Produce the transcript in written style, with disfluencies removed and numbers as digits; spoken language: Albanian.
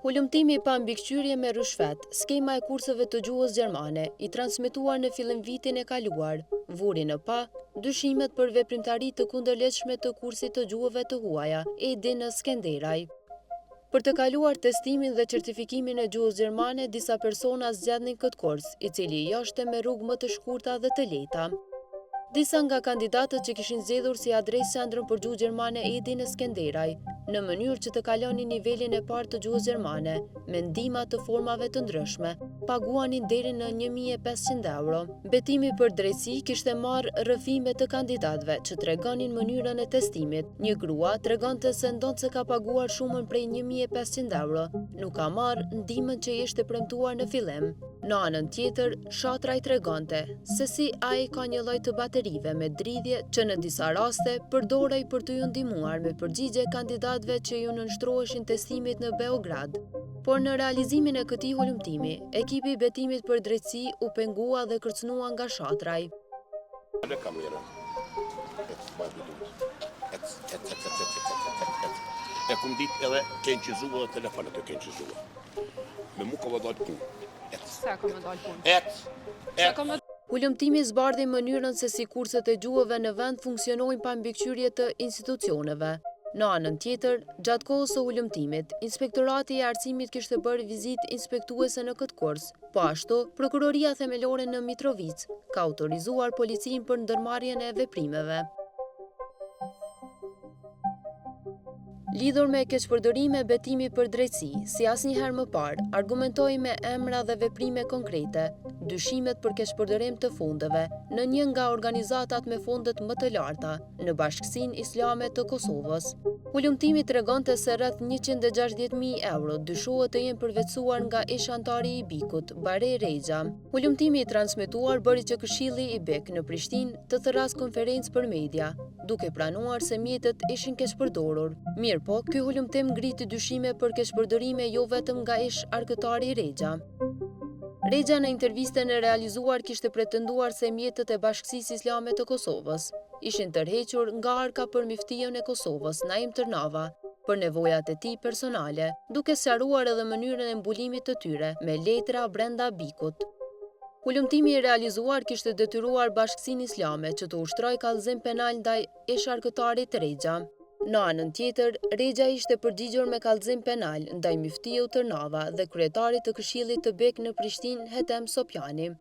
Hulumtimi pa mbikëqyrje me rrushfet, skema e kurseve të gjuhës gjermane, i transmetuar në fillim vitin e kaluar, vuri në pa dyshimet për veprimtari të kundërlehtëshme të kursit të gjuhëve të huaja, Edin Skenderaj. Për të kaluar testimin dhe certifikimin e gjuhës gjermane, disa persona zgjatnin këtë kurs, i cili ishte me rrugë më të shkurta dhe të lehta. Disa nga kandidatët që kishin zgjedhur si adresë centrën për gjuhë gjermane Edin Skenderaj, në mënyrë që të kalonin nivelin e parë të gjuhës gjermane, me ndihma të formave të ndryshme, paguanin deri në 1.500 euro. Betimi për drejtësi kishte marrë rrëfime të kandidatëve që tregonin mënyrën e testimit. Një grua tregonte se ndonë se ka paguar shumën prej 1.500 euro, nuk ka marrë ndihmën që i ishte premtuar në fillim. Në anën tjetër, shatra i tregonte se si ai ka një lloj të baterive me dridhje që në disa raste përdorej për të ju ndihmuar me përgjigje kandidatëve që ju nënshtroheshin testimit në Beograd. Por në realizimin e këtij hulumtimi, ekipi i betimit për drejtësi u pengua dhe kërcënua nga shatraj. E kum ditë edhe keqëzua dhe telefonat e keqëzua. Me mu ka vëdojt punë. Sa ka më dalë punë? Hulumtimi zbardhi mënyrën se si kurset e gjuhëve në vend funksionojnë pa mbikëqyrje të institucioneve. Në anën tjetër, gjatë kohës së hulumtimit, Inspektorati i Arsimit kishte bërë vizitë inspektuese në këtë kurs, po ashtu, Prokuroria Themelore në Mitrovic ka autorizuar policinë për ndërmarrjen e veprimeve. Lidhur me keqpërdorime betimi për drejtësi, si asnjëherë më parë, argumentoi me emra dhe veprime konkrete, dyshimet për keqpërdorim të fondeve në një nga organizatat me fondet më të larta, në Bashkësinë Islame të Kosovës. Hulumtimi tregonte se rreth 160.000 euro dyshohet të jenë përvetësuar nga ish antari i BIK-ut, Bare Rexha. Hulumtimi i transmetuar bëri që Këshilli i BIK në Prishtinë të thërras konferencë për media, duke pranuar se mjetet ishin keqpërdorur. Mirë po, ky hulumtim ngriti dyshime për keqpërdorime jo vetëm nga ish arkëtari Rexha. Rexha në intervistën e realizuar kishte pretenduar se mjetet e Bashkësisë Islame të Kosovës ishin tërhequr nga arka për miftiun e Kosovës, Naim Tërnava, për nevojat e tij personale, duke sqaruar edhe mënyrën e mbulimit të tyre me letra brenda BIK-ut. Hulumtimi i realizuar kishte detyruar Bashkësinë Islame që të ushtrojë kallëzim penal ndaj ish arkëtarit Rexha. Në anën tjetër, Rexha ishte përgjigjur me kallëzim penal ndaj miftiut Tërnava dhe kryetarit të Këshillit të BIK në Prishtinë, Hetem Sopjani.